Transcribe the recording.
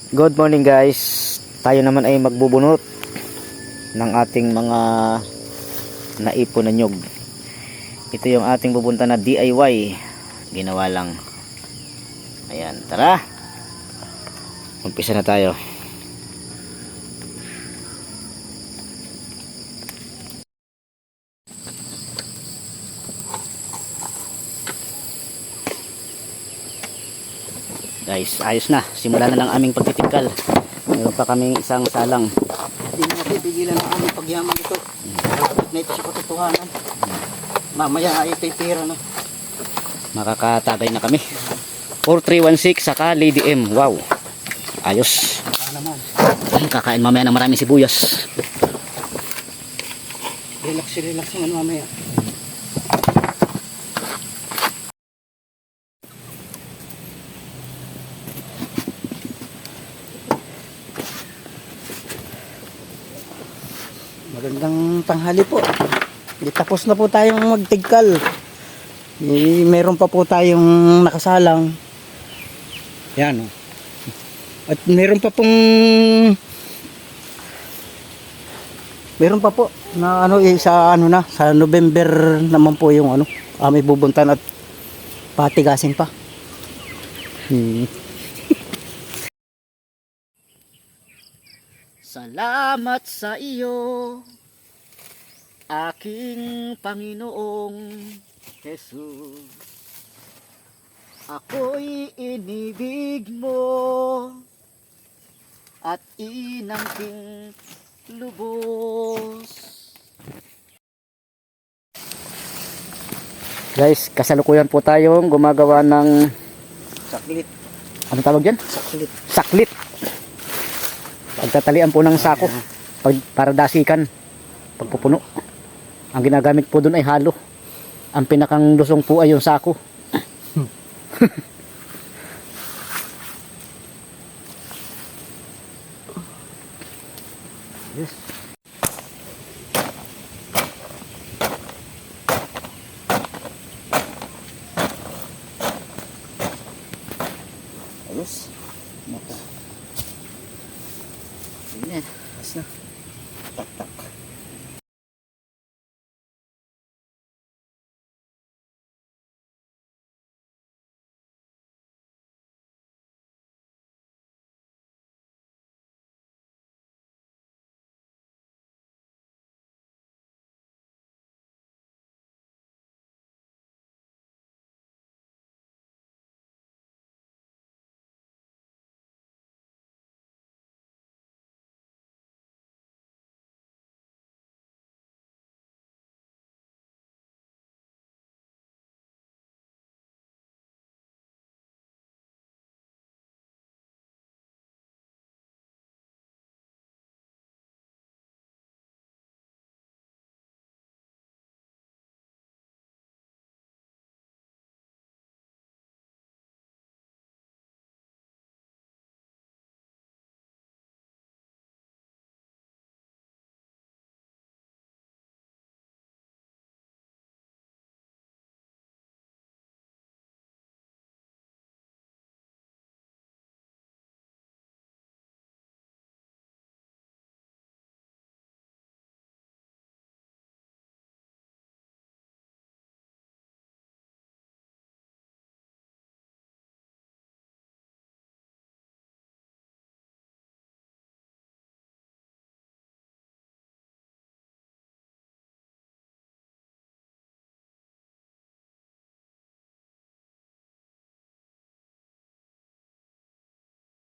Good morning guys. Tayo naman ay magbubunot ng ating mga naipon na nyug. Ito yung ating pupunta na DIY. Ginawa lang. Ayan, tara. Umpisa na tayo. Guys, ayos na. Simulan na lang aming pagtitikal. Meron pa kaming isang salang. Hindi na napipigilan ang aming pagyaman ito. Malapit na ito sa katotohanan. Mamaya ito'y pera na. Makakatagay na kami. 4316 saka Lady M. Wow. Ayos. Naman. Kakain mamaya ng maraming sibuyas. Relax naman mamaya. Magandang tanghali po. Tapos na po tayong magtigkal. Meron pa po tayong nakasalang. Yan o. At meron pa po na sa November naman po yung may bubuntan at patigasin pa. Salamat sa iyo, aking Panginoong Jesus. Ako'y inibig mo at inangking lubos. Guys, kasalukuyan po tayong gumagawa ng Saklit. ano tawag yan? Saklit. Saklit. Pagtatalian po ng sako para dasikan pagpupuno. Ang ginagamit po doon ay halo. Ang pinakang lusong po ay yung sako. Yes. Ayos. Ayan. Yes na. Tak.